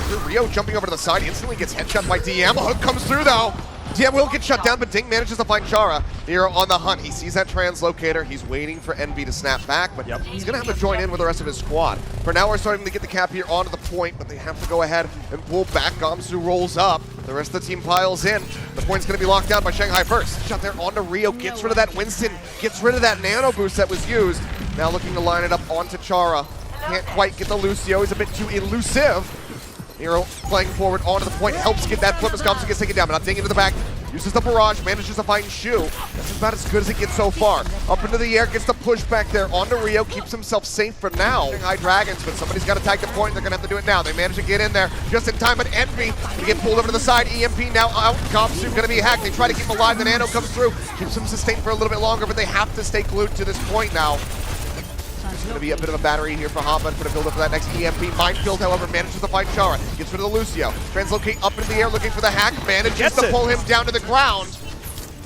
through. Rio jumping over to the side, instantly gets headshot by DM. A hook comes through though. DM will get shut down, but Ding manages to find Chara. Nero on the hunt. He sees that translocator. He's waiting for Envy to snap back, but he's going to have to join in with the rest of his squad. For now, we're starting to get the cap here onto the point, but they have to go ahead and pull back. Guangzhou rolls up. The rest of the team piles in. The point's going to be locked down by Shanghai first. Shot there onto Rio. Gets rid of that Winston. Gets rid of that nano boost that was used. Now looking to line it up onto Chara. Can't quite get the Lucio. He's a bit too elusive. Nero playing forward onto the point, helps get that flip as Guangzhou gets taken down, but not Ding into the back. Uses the barrage, manages to find Shu. That's about as good as it gets so far. Up into the air, gets the push back there onto Rio, keeps himself safe for now. Shanghai Dragons, but somebody's got to tag the point, they're going to have to do it now. They manage to get in there just in time, but Envy to get pulled over to the side. EMP now out, Guangzhou going to be hacked. They try to keep him alive, the nano comes through, keeps him sustained for a little bit longer, but they have to stay glued to this point now. It's going to be a bit of a battery here for Hopman for the build up for that next EMP. Minefield, however, manages to find Chara. Gets rid of the Lucio. Translocate up into the air looking for the hack. Manages to pull him down to the ground.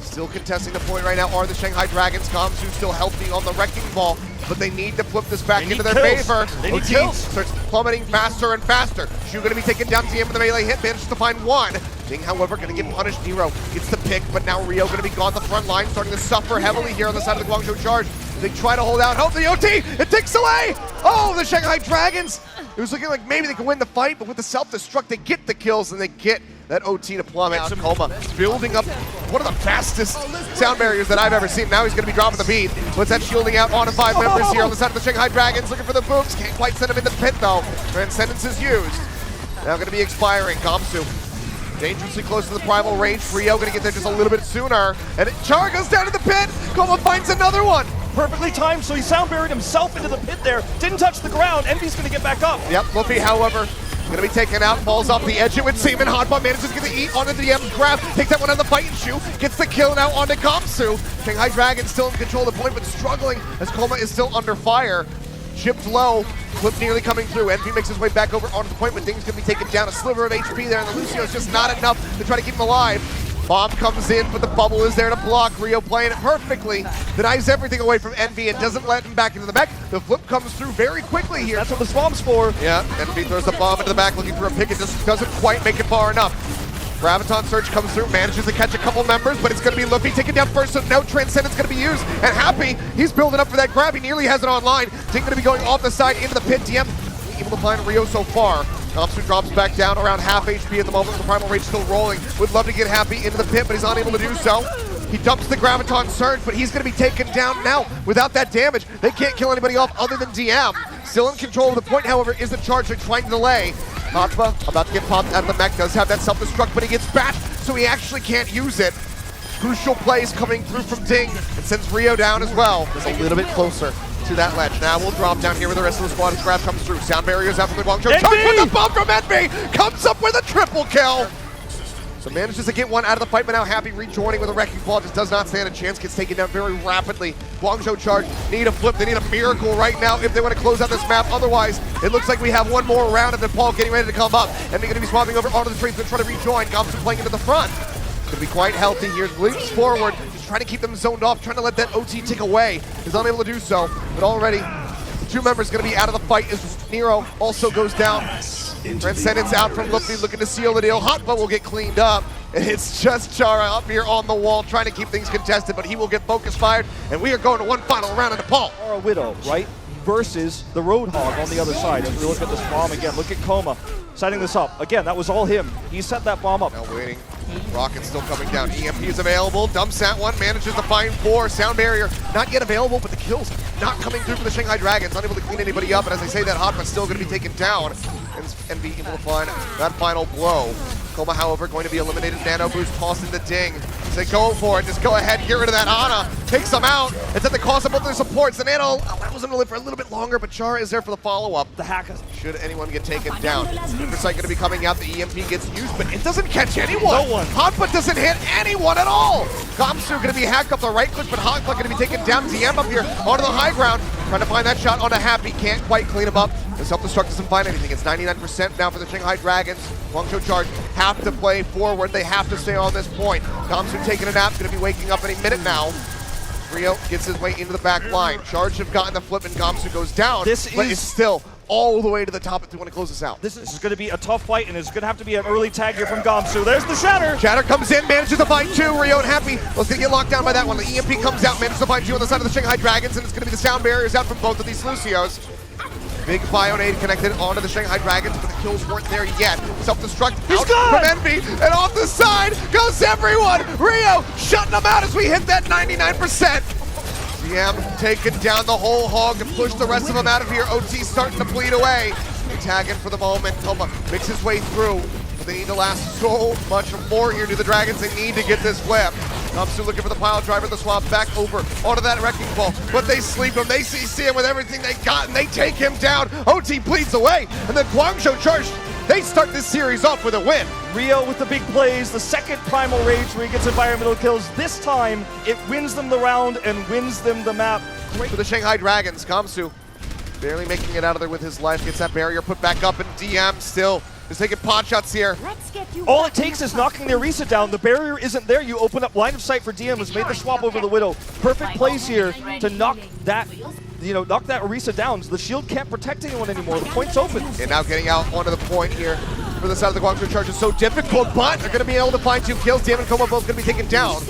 Still contesting the point right now are the Shanghai Dragons. Guangzhou still healthy on the wrecking ball, but they need to flip this back into their favor. They need kills. Starts plummeting faster and faster. Shu going to be taken down. DM with the melee hit. Manages to find one. Ding, however, going to get punished. Nero gets the pick, but now Rio going to be gone the front line, starting to suffer heavily here on the side of the Guangzhou charge. They try to hold out. Hope the OT, it takes away. Oh, the Shanghai Dragons. It was looking like maybe they could win the fight, but with the self-destruct, they get the kills and they get that OT to plummet. Coma building up one of the fastest sound barriers that I've ever seen. Now he's going to be dropping the beat. Puts that shielding out onto 5 members here on the side of the Shanghai Dragons. Looking for the boots. Can't quite send him in the pit though. Transcendence is used. Now going to be expiring. Guangzhou dangerously close to the primal range. Rio going to get there just a little bit sooner. And Chara goes down to the pit. Coma finds another one. Perfectly timed, so he sound buried himself into the pit there. Didn't touch the ground. Envy's going to get back up. Yep, Luffy, however, going to be taken out. Falls off the edge. It would seem, and Hotbot manages to get the eat onto the DM's grab. Takes that one out of the fight and Shu. Gets the kill now onto Guangzhou. Shanghai Dragon still in control of the point, but struggling as Coma is still under fire. Chipped low. Flip nearly coming through. Envy makes his way back over onto the point, but Ding's going to be taken down. A sliver of HP there, and the Lucio is just not enough to try to keep him alive. Bomb comes in, but the bubble is there to block. Rio playing it perfectly. Denies everything away from Envy and doesn't let him back into the back. The flip comes through very quickly here. That's what this bomb's for. Yeah, Envy throws the bomb into the back looking for a pick. It just doesn't quite make it far enough. Graviton Surge comes through, manages to catch a couple members, but it's going to be Luffy taken down first, so no Transcendence going to be used. And Happy, he's building up for that grab. He nearly has it online. Ding going to be going off the side into the pit. DM able to find Rio so far. Thompson drops back down around half HP at the moment. The Primal Rage still rolling. Would love to get Happy into the pit, but he's unable to do so. He dumps the Graviton Surge, but he's going to be taken down now. Without that damage, they can't kill anybody off other than DM. Still in control of the point, however, is the charge they're trying to delay. Hotba about to get popped out of the mech, does have that self-destruct, but he gets back, so he actually can't use it. Crucial plays coming through from Ding, and sends Rio down as well. Just a little bit closer to that ledge. Now we'll drop down here with the rest of the squad as Grab comes through. Sound barriers out from the Guangzhou. Charge with the bomb from Envy! Comes up with a triple kill! So manages to get one out of the fight, but now Happy rejoining with a wrecking ball. Just does not stand a chance. Gets taken down very rapidly. Guangzhou charge. Need a flip. They need a miracle right now if they want to close out this map. Otherwise, it looks like we have one more round of Paul getting ready to come up. And they're going to be swapping over onto the trees. They're trying to rejoin. Guangzhou playing into the front. Going to be quite healthy here. Leaps forward. Just trying to keep them zoned off. Trying to let that OT tick away. Is unable to do so. But already, the 2 members going to be out of the fight as Nero also goes down. Transcendence out from Luffy, looking to seal the deal. Hotba will get cleaned up. And it's just Chara up here on the wall trying to keep things contested, but he will get focus fired, and we are going to one final round in Nepal. Chara Widow, right? Versus the Roadhog on the other side. As we look at this bomb again, look at Coma setting this up. Again, that was all him. He set that bomb up. Now waiting. Rocket's still coming down. EMP is available. Dumps that one. Manages to find 4. Sound barrier not yet available, but the kills not coming through for the Shanghai Dragons. Unable to clean anybody up. And as I say that, Hotman's still going to be taken down and be able to find that final blow. Coma, however, going to be eliminated. Nano boost tossed into Ding. Say go for it. Just go ahead. Get rid of that Ana. Takes them out. It's at the cost of both their supports. The Nano allows them to live for a little bit longer, but Chara is there for the follow-up. The hacker. Should anyone get taken down. Riverside going to be coming out. The EMP gets used, but it doesn't catch anyone. No one. Hotfoot doesn't hit anyone at all. Guangzhou going to be hacked up the right click, but Hotfoot going to be taken down. DM up here onto the high ground. Trying to find that shot onto Happy. Can't quite clean him up. The self-destruct doesn't find anything. It's 99% now for the Shanghai Dragons. Guangzhou charge have to play forward. They have to stay on this point. Guangzhou taking a nap. Going to be waking up any minute now. Rio gets his way into the back line. Charge have gotten the flip and Guangzhou goes down, but is still all the way to the top if you want to close this out. This is going to be a tough fight, and it's going to have to be an early tag here from Guangzhou. There's the Shatter. Shatter comes in, manages to find two. Rio and Happy, let's get locked down by that one. The EMP comes out, manages to find two on the side of the Shanghai Dragons, and it's going to be the sound barriers out from both of these Lucios. Big Bionade connected onto the Shanghai Dragons, but the kills weren't there yet. Self-destruct out from Envy, and off the side goes everyone! Rio shutting them out as we hit that 99%. DM taking down the whole hog and push the rest of them out of here. OT starting to bleed away. They tag in for the moment. Toma makes his way through. But they need to last so much more here to the Dragons. They need to get this flip. Guangzhou looking for the pile driver, the swap back over onto that wrecking ball. But they sleep him. They CC him with everything they got, and they take him down. OT bleeds away, and then Guangzhou charged. They start this series off with a win. Rio with the big plays, the second Primal Rage where he gets environmental kills. This time, it wins them the round and wins them the map. Great for the Shanghai Dragons. Guangzhou barely making it out of there with his life. Gets that barrier put back up, and DM still is taking pot shots here. All it takes is knocking their reset down. The barrier isn't there. You open up line of sight for DM, who's made the swap over the Widow. Perfect place here to knock that, knock that Orisa down. The shield can't protect anyone anymore. The point's open. And now getting out onto the point here for the side of the Guangzhou charge is so difficult, but they're going to be able to find two kills. DM and Coma both going to be taken down.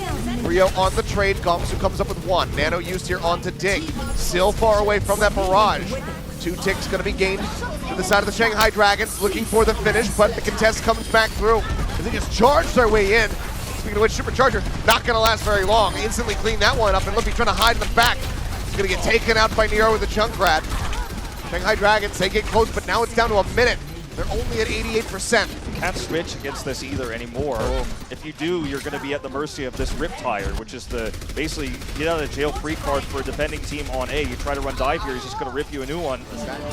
Rio on the trade. Guangzhou comes up with one. Nano used here onto Ding. Still far away from that barrage. 2 ticks going to be gained to the side of the Shanghai Dragons, looking for the finish, but the contest comes back through as they just charge their way in. Speaking of which, Supercharger not going to last very long. Instantly clean that one up, and Luffy trying to hide in the back. He's going to get taken out by Nero with a Junkrat. Shanghai Dragons, they get close, but now it's down to a minute. They're only at 88%. Can't switch against this either anymore. If you do, you're going to be at the mercy of this Riptire, which is the basically get out of jail free card for a defending team on A. You try to run dive here, he's just going to rip you a new one.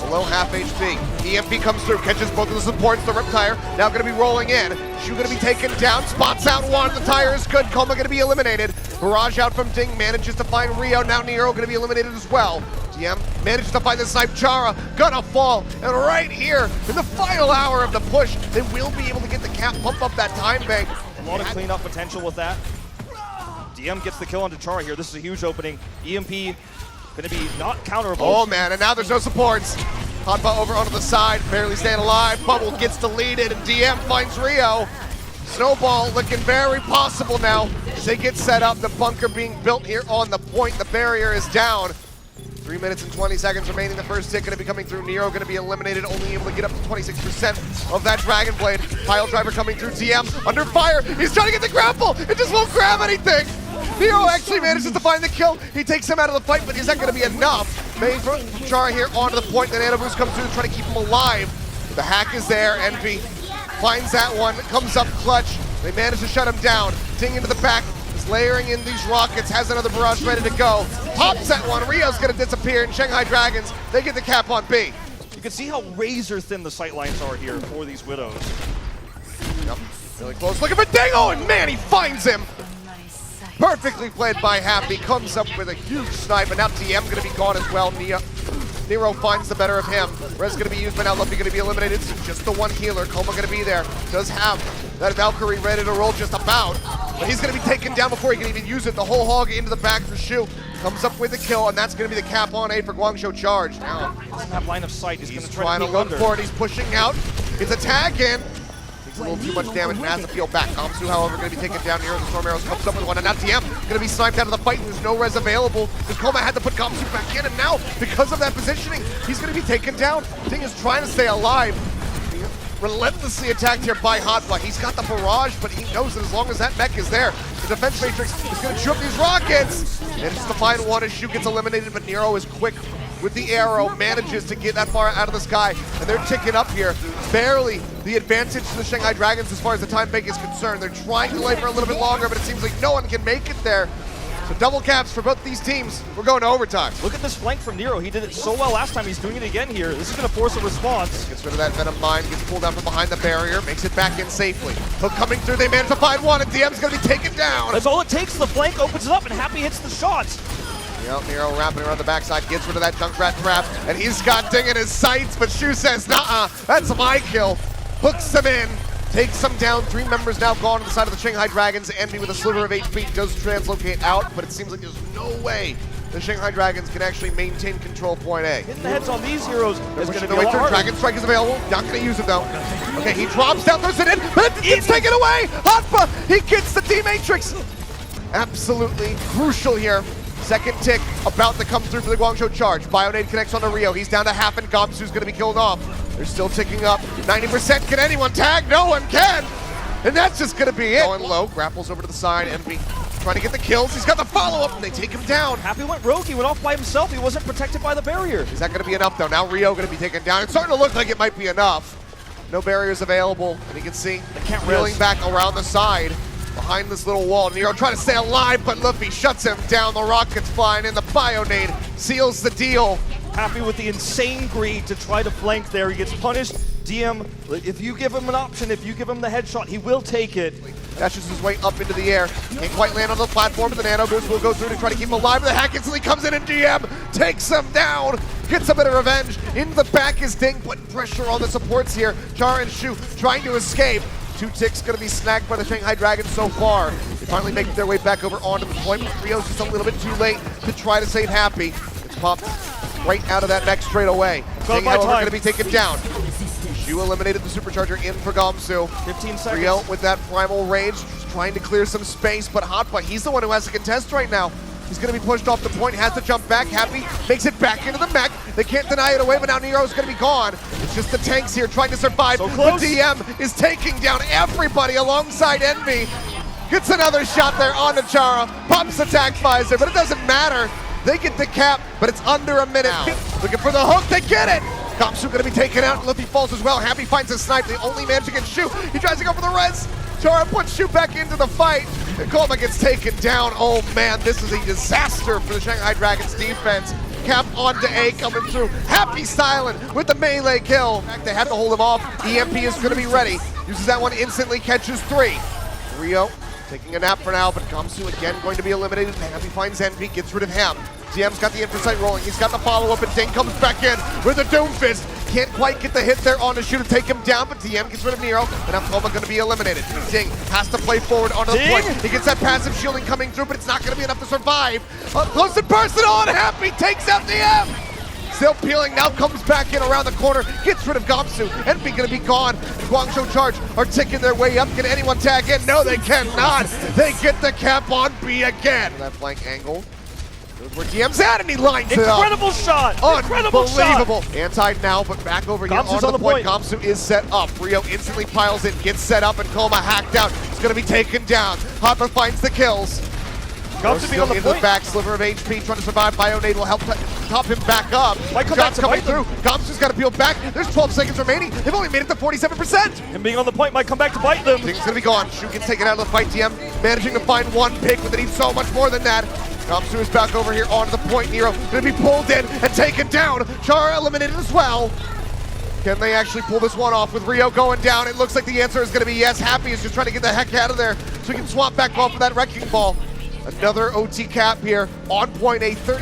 Below half HP. EMP comes through, catches both of the supports. The Riptire now going to be rolling in. Shu going to be taken down, spots out one. The tire is good. Coma going to be eliminated. Barrage out from Ding, manages to find Rio. Now Nero going to be eliminated as well. DM manages to find the snipe. Chara gonna fall, and right here in the final hour of the push, they will be able to get the cap, pump up that time bank. A lot of cleanup potential with that. DM gets the kill onto Chara here. This is a huge opening. EMP gonna be not counterable. Oh man, and now there's no supports. Hotba over onto the side, barely staying alive. Bubble gets deleted, and DM finds Rio. Snowball looking very possible now as they get set up. The bunker being built here on the point. The barrier is down. 3 minutes and 20 seconds remaining. The first hit going to be coming through. Nero going to be eliminated, only able to get up to 26% of that Dragon Blade. Pile driver coming through. DM under fire. He's trying to get the grapple. It just won't grab anything. Nero actually manages to find the kill. He takes him out of the fight, but is that going to be enough? Main from Chara here onto the point. The Nano Boost comes through to try to keep him alive. The hack is there. Envy finds that one. Comes up clutch. They manage to shut him down. Ding into the back. Layering in these rockets, has another barrage ready to go. Pops that one, Rio's gonna disappear, and Shanghai Dragons, they get the cap on B. You can see how razor thin the sight lines are here for these Widows. Yep, really close, looking for Dingo, and man, he finds him. Perfectly played by Happy, comes up with a huge snipe, and now DM gonna be gone as well. Nero finds the better of him. Res gonna be used, but now Luffy gonna be eliminated. So just the one healer. Coma gonna be there. Does have that Valkyrie ready to roll just about. But he's gonna be taken down before he can even use it. The whole hog into the back for Shu. Comes up with a kill, and that's gonna be the cap on A for Guangzhou charge. Now, doesn't have line of sight. He's gonna try to look for it. He's pushing out. Gets a tag in. Takes a little too much damage and has to peel back. Guangzhou, however, gonna be taken down here. The Storm Arrows comes up with one, and now DM gonna be sniped out of the fight. There's no res available. Because Coma had to put Guangzhou back in, and now, because of that positioning, he's gonna be taken down. Ding is trying to stay alive. Relentlessly attacked here by Hotba. He's got the barrage, but he knows that as long as that mech is there, the defense matrix is going to chew up these rockets. And it's the final one as Shu gets eliminated, but Nero is quick with the arrow, manages to get that far out of the sky, and they're ticking up here. Barely the advantage to the Shanghai Dragons as far as the time bank is concerned. They're trying to delay for a little bit longer, but it seems like no one can make it there. So double caps for both these teams. We're going to overtime. Look at this flank from Nero. He did it so well last time. He's doing it again here. This is going to force a response. Gets rid of that Venom Mine, gets pulled out from behind the barrier, makes it back in safely. Hook coming through, they manage to find one, and DM's going to be taken down. That's all it takes. The flank opens it up, and Happy hits the shots. Yep, Nero wrapping around the backside, gets rid of that Junkrat trap, and he's got Ding in his sights, but Shu says, nah, that's my kill. Hooks him in. Takes them down. 3 members now gone to the side of the Shanghai Dragons. Envy with a sliver of HP does translocate out, but it seems like there's no way the Shanghai Dragons can actually maintain control of point A. Hitting the heads on these heroes is going to be a Wait, lot harder. Dragon Strike is available. Not going to use it though. Okay, he drops down, throws it in, but it's taken away. Hotpa, he gets the D-Matrix. Absolutely crucial here. Second tick about to come through for the Guangzhou charge. Bionade connects on to Rio. He's down to half, and Gamsu's going to be killed off. They're still ticking up. 90%. Can anyone tag? No one can. And that's just going to be it. Going low, grapples over to the side. Envy trying to get the kills. He's got the follow-up, and they take him down. Happy went rogue. He went off by himself. He wasn't protected by the barrier. Is that going to be enough, though? Now Rio going to be taken down. It's starting to look like it might be enough. No barriers available, and you can see reeling back around the side behind this little wall. Nero trying to stay alive, but Luffy shuts him down. The rockets flying in. The Bionade seals the deal. Happy with the insane greed to try to flank there. He gets punished. DM, if you give him an option, if you give him the headshot, he will take it. Dashes his way up into the air. Can't quite land on the platform, but the nano boost will go through to try to keep him alive. The hack instantly comes in, and DM takes him down. Gets a bit of revenge. In the back is Ding, putting pressure on the supports here. Chara and Shu trying to escape. 2 ticks going to be snagged by the Shanghai Dragons so far. They finally make their way back over onto the point, but Rio's just a little bit too late to try to save Happy. It's popped right out of that mech straight away. Ding, however, going to be taken down. Shu eliminated the supercharger in for Gamsu. 15 seconds. Rio with that primal rage, just trying to clear some space, but Hotpa, he's the one who has to contest right now. He's going to be pushed off the point, has to jump back. Happy makes it back into the mech. They can't deny it away, but now Nero's going to be gone. It's just the tanks here trying to survive. So close. The DM is taking down everybody alongside Envy. Gets another shot there on Chara. Pops attack visor, but it doesn't matter. They get the cap, but it's under a minute. Looking for the hook, they get it. Gamsu going to be taken out. Luffy falls as well. Happy finds a snipe. They only manage to get Shu. He tries to go for the res. Chara puts Shu back into the fight. And Kolma gets taken down. Oh man, this is a disaster for the Shanghai Dragons defense. Cap onto A coming through. Happy styling with the melee kill. In fact, they had to hold him off. EMP is going to be ready. Uses that one instantly, catches 3. Rio taking a nap for now, but Gamsu again going to be eliminated. Happy finds Envy, gets rid of him. DM's got the infosight rolling. He's got the follow-up, and Ding comes back in with a Doom Fist. Can't quite get the hit there on the Shu to take him down, but DM gets rid of Nero, and now Kolma going to be eliminated. Ding has to play forward onto the point. He gets that passive shielding coming through, but it's not going to be enough to survive. Up close and personal, and Happy takes out DM. Still peeling, now comes back in around the corner, gets rid of Gamsu. Envy going to be gone. The Guangzhou charge are ticking their way up. Can anyone tag in? No, they cannot. They get the cap on B again. That flank angle. Where DM's at, and he lines it up. Incredible shot! Unbelievable! Anti now, but back over here Gamsu's on the point. Gamsu is set up. Rio instantly piles in, gets set up, and Kolma hacked out. He's going to be taken down. Hopper finds the kills. Gamsu being on the into point. The back, sliver of HP, trying to survive. Bionade will help top him back up. Shots coming through. Gamsu's got to peel back. There's 12 seconds remaining. They've only made it to 47%. Him being on the point might come back to bite them. Thing's going to be gone. Shu gets taken out of the fight. DM managing to find 1 pick, but they need so much more than that. Gamsu is back over here onto the point. Nero going to be pulled in and taken down. Chara eliminated as well. Can they actually pull this one off with Rio going down? It looks like the answer is going to be yes. Happy is just trying to get the heck out of there so he can swap back off of that wrecking ball. Another OT cap here on point A30.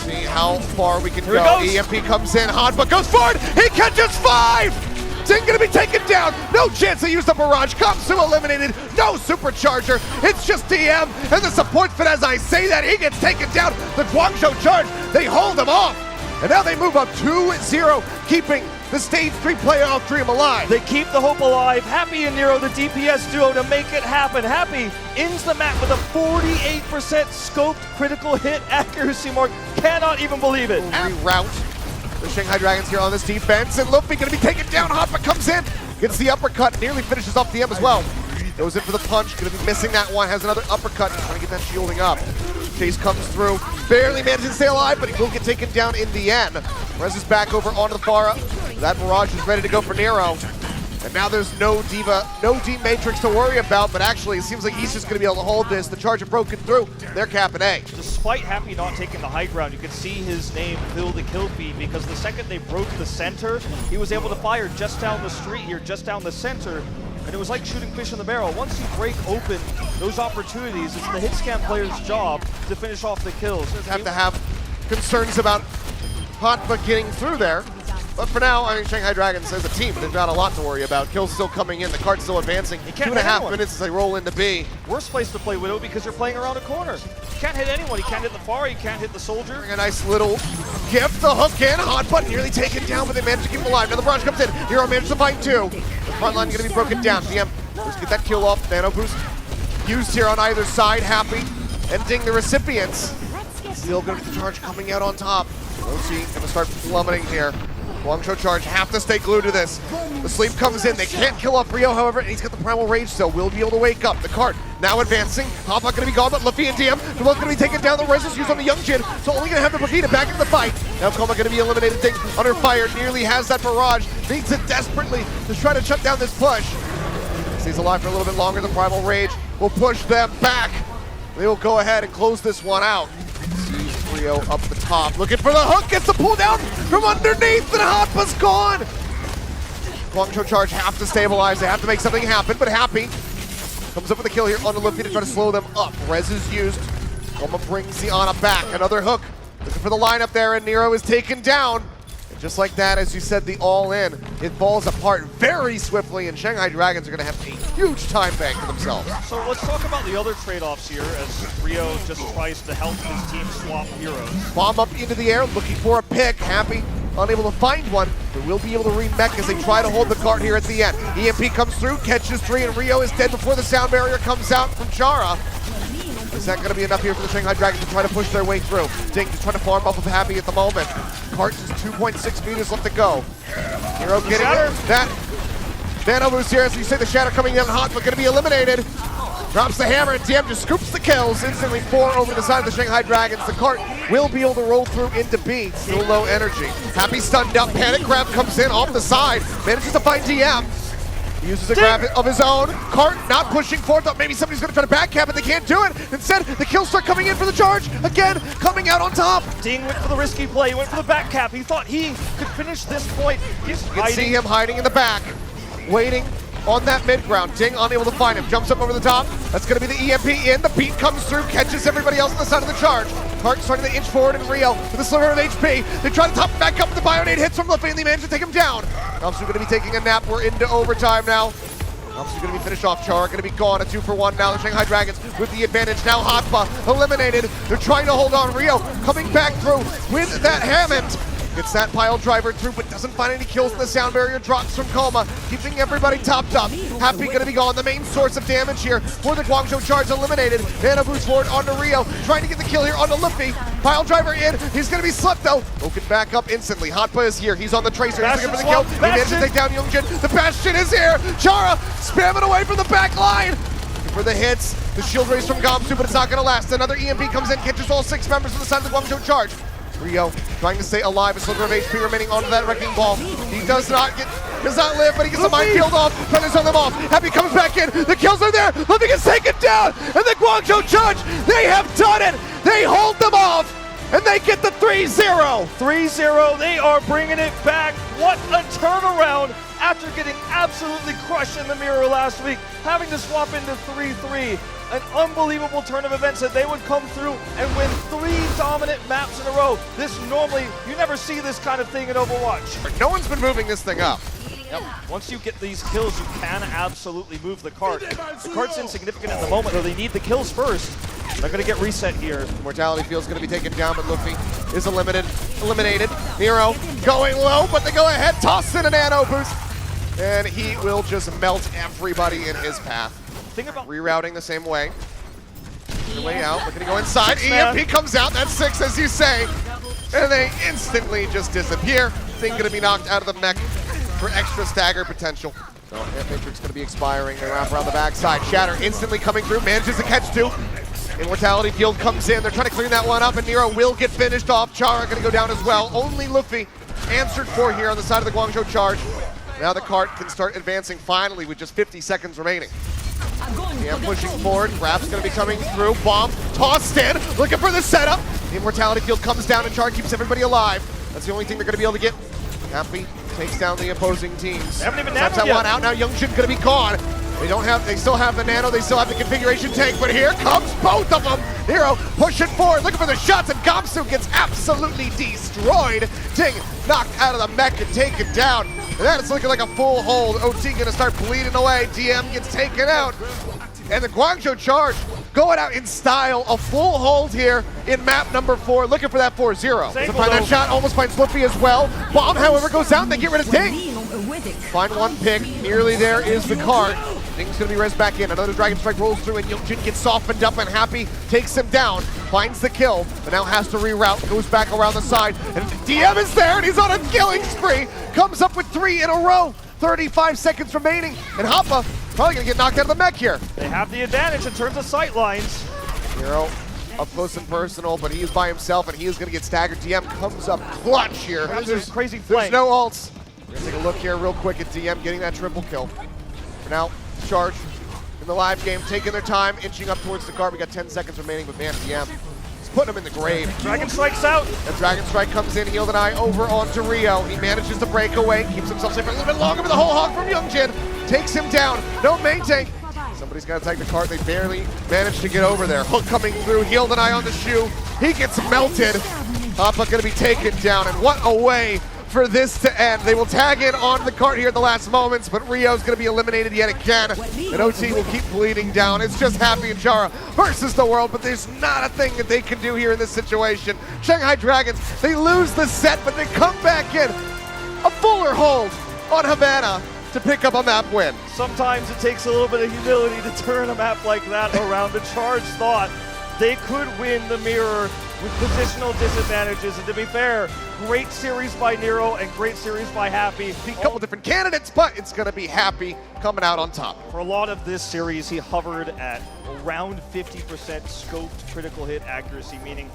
See how far we can go. EMP comes in. Hanba goes forward. He catches 5. Ding gonna be taken down. No chance to use the barrage. Gamsu eliminated. No supercharger. It's just DM and the support fit. As I say that, he gets taken down. The Guangzhou charge, they hold him off. And now they move up 2-0, keeping the stage 3 playoff dream alive. They keep the hope alive. Happy and Nero, the DPS duo, to make it happen. Happy ends the map with a 48% scoped critical hit accuracy mark. Cannot even believe it. Reroute the Shanghai Dragons here on this defense, and Luffy gonna be taken down. Hoppa comes in, gets the uppercut, nearly finishes off the M as well. Goes in for the punch, gonna be missing that one, has another uppercut, trying to get that shielding up. Chase comes through, barely manages to stay alive, but he will get taken down in the end. Rez is back over onto the Pharah. That barrage is ready to go for Nero. And now there's no Diva, no D-Matrix to worry about, but actually it seems like he's just going to be able to hold this. The charge have broken through. They're capping A. Despite Happy not taking the high ground, you could see his name fill the kill feed because the second they broke the center, he was able to fire just down the street here, just down the center. And it was like shooting fish in the barrel. Once you break open those opportunities, it's the hit scan player's job to finish off the kills. Have to have concerns about Hotba getting through there. But for now, I mean, Shanghai Dragons as a team, they've got a lot to worry about. Kills still coming in, the card's still advancing. 2.5 minutes as they roll into B. Worst place to play Widow because you're playing around a corner. You can't hit anyone. You can't hit the Pharah, you can't hit the Soldier. A nice little gift, the hook in, hot button nearly taken down, but they managed to keep him alive. Now the barrage comes in, Hero managed to find two. The front line gonna be broken down. DM, let's get that kill off. Nano boost used here on either side, Happy ending the recipients. Still gonna be the charge coming out on top. OC gonna start plummeting here. Guangzhou charge have to stay glued to this. The sleep comes in, they can't kill off Rio, however, and he's got the primal rage still. Will be able to wake up. The card now advancing. Hoppa gonna be gone, but Luffy and DM, they're both gonna be taking down. The resist used on the young Jin, so only gonna have the Pavita back in the fight. Now Koma gonna be eliminated. Ding under fire, nearly has that barrage. Needs it desperately to try to shut down this push. Stays alive for a little bit longer. The primal rage will push them back. They will go ahead and close this one out. Rio up the top, looking for the hook, gets the pull down from underneath, and Hoppa's gone! Guangzhou charge have to stabilize, they have to make something happen, but Happy comes up with a kill here on the Luffy to try to slow them up. Rez is used, Koma brings the Ana back, another hook, looking for the lineup there, and Nero is taken down. And just like that, as you said, the all-in, it falls apart very swiftly, and Shanghai Dragons are going to have a huge time bank for themselves. So let's talk about the other trade-offs here as Rio just tries to help his team swap heroes. Bomb up into the air, looking for a pick. Happy, unable to find one, but will be able to remech as they try to hold the card here at the end. EMP comes through, catches three, and Rio is dead before the sound barrier comes out from Chara. Is that going to be enough here for the Shanghai Dragons to try to push their way through? Ding just trying to farm off of Happy at the moment. Cart is 2.6 meters left to go. Hero getting that nano boost here, as you say, the Shatter coming down hot, but going to be eliminated. Drops the hammer, and DM just scoops the kills. Instantly 4 over the side of the Shanghai Dragons. The cart will be able to roll through into B. Still low energy. Happy stunned up, panic grab comes in off the side. Manages to find DM. He uses a grab of his own. Cart not pushing forward. Thought maybe somebody's going to try to backcap, but they can't do it. Instead, the kills start coming in for the charge. Again, coming out on top. Ding went for the risky play. He went for the back cap. He thought he could finish this point. He's You can see him hiding in the back, waiting on that mid ground. Ding unable to find him. Jumps up over the top. That's going to be the EMP in. The beat comes through, catches everybody else on the side of the charge. Cart starting to inch forward, and Rio with a sliver of HP. They try to top him back up with the Bionade hits from Luffy, and they manage to take him down. Obviously going to be taking a nap. We're into overtime now. Obviously going to be finished off. Chara going to be gone. A 2-for-1 now. The Shanghai Dragons with the advantage. Now Hotpa eliminated. They're trying to hold on. Rio coming back through with that Hammond. Gets that pile driver through, but doesn't find any kills in the sound barrier. Drops from Koma, keeping everybody topped up. Happy going to be gone. The main source of damage here for the Guangzhou charge eliminated. Nano boost forward onto Rio, trying to get the kill here onto Luffy. Pile driver in. He's going to be slept though. Broken back up instantly. Hotpa is here. He's on the tracer. He's looking for the kill. He managed to take down Youngjin. The Bastion is here. Chara spamming away from the back line. Looking for the hits. The shield race from Guangzhou, but it's not going to last. Another EMP comes in, catches all 6 members on the side of the Guangzhou charge. Rio trying to stay alive, a sliver of HP remaining onto that wrecking ball. He does not live, but he gets the minefield off, trying to send them off. Happy comes back in, the kills are there, Luffy gets taken down, and the Guangzhou charge, they have done it! They hold them off, and they get the 3-0. 3-0, they are bringing it back. What a turnaround after getting absolutely crushed in the mirror last week, having to swap into 3-3. An unbelievable turn of events that they would come through and win 3 dominant maps in a row. This normally, you never see this kind of thing in Overwatch. No one's been moving this thing up. Yep. Once you get these kills, you can absolutely move the cart. The cart's insignificant at the moment, though they need the kills first. They're going to get reset here. Mortality Field's going to be taken down, but Luffy is eliminated. Nero going low, but they go ahead, toss in a nano boost, and he will just melt everybody in his path. Think about rerouting the same way. The way out, looking to go inside. EMP comes out, that's 6 as you say. And they instantly just disappear. Thing gonna be knocked out of the mech for extra stagger potential. So Matrix gonna be expiring. They wrap around the backside. Shatter instantly coming through, manages to catch 2. Immortality Field comes in, they're trying to clean that one up, and Nero will get finished off. Chara gonna go down as well. Only Luffy answered for here on the side of the Guangzhou charge. Now the cart can start advancing finally with just 50 seconds remaining. Yeah, pushing forward. Grab's going to be coming through. Bomb tossed in. Looking for the setup. The Immortality Field comes down and Char keeps everybody alive. That's the only thing they're going to be able to get. Happy takes down the opposing teams. They haven't even Snaps that one out. Now Youngjin going to be gone. They still have the nano. They still have the configuration tank. But here comes both of them. Hero pushing forward. Looking for the shots and Guangzhou gets absolutely destroyed. Ting knocked out of the mech and taken down. And that is looking like a full hold. OT gonna start bleeding away. DM gets taken out. And the Guangzhou charge going out in style. A full hold here in map number 4. Looking for that 4-0. To find that shot, almost finds Flippy as well. Bomb, however, goes out and they get rid of Ting. Find one pick. Nearly there is the card. Ting's gonna be res back in. Another Dragon Strike rolls through and Youngjin gets softened up and Happy takes him down. Finds the kill, but now has to reroute. Goes back around the side. And DM is there and he's on a killing spree. Comes up with 3 in a row. 35 seconds remaining. And Hoppa probably gonna get knocked out of the mech here. They have the advantage in terms of sight lines. Hero up close and personal, but he is by himself and he is gonna get staggered. DM comes up clutch here. There's crazy There's flank. no ults. We're gonna take a look here real quick at DM getting that triple kill. For now, charge in the live game, taking their time, inching up towards the cart. We got 10 seconds remaining, but man, DM is putting him in the grave. Dragon strikes out. And Dragon Strike comes in, Healed and Eye over onto Rio. He manages to break away, keeps himself safe for a little bit longer with the whole hog from Youngjin. Takes him down. No main tank. Somebody's got to take the cart. They barely managed to get over there. Hook coming through. Healed and Eye on the shoe. He gets melted. Hoppa going to be taken down. And what a way for this to end. They will tag in on the cart here at the last moments, but Rio's going to be eliminated yet again. And OT will keep bleeding down. It's just Happy and Chara versus the world, but there's not a thing that they can do here in this situation. Shanghai Dragons, they lose the set, but they come back in. A fuller hold on Havana to pick up a map win. Sometimes it takes a little bit of humility to turn a map like that around. The Charge thought they could win the mirror with positional disadvantages, and to be fair, great series by Nero and great series by Happy. A couple different candidates, but it's going to be Happy coming out on top. For a lot of this series, he hovered at around 50% scoped critical hit accuracy, meaning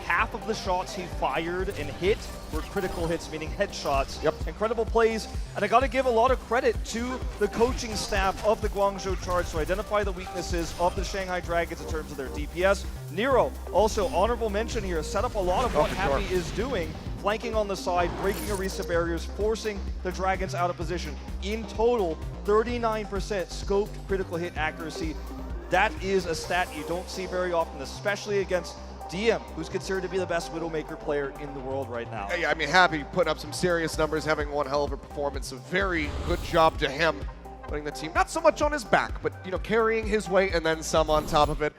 half of the shots he fired and hit were critical hits, meaning headshots. Yep. Incredible plays, and I got to give a lot of credit to the coaching staff of the Guangzhou Charge to identify the weaknesses of the Shanghai Dragons in terms of their DPS. Nero, also honorable mention here, set up a lot of what Happy is doing, flanking on the side, breaking Orisa barriers, forcing the Dragons out of position. In total, 39% scoped critical hit accuracy. That is a stat you don't see very often, especially against DM, who's considered to be the best Widowmaker player in the world right now. Yeah, I mean, Happy putting up some serious numbers, having one hell of a performance. A very good job to him, putting the team not so much on his back, but, you know, carrying his weight and then some on top of it.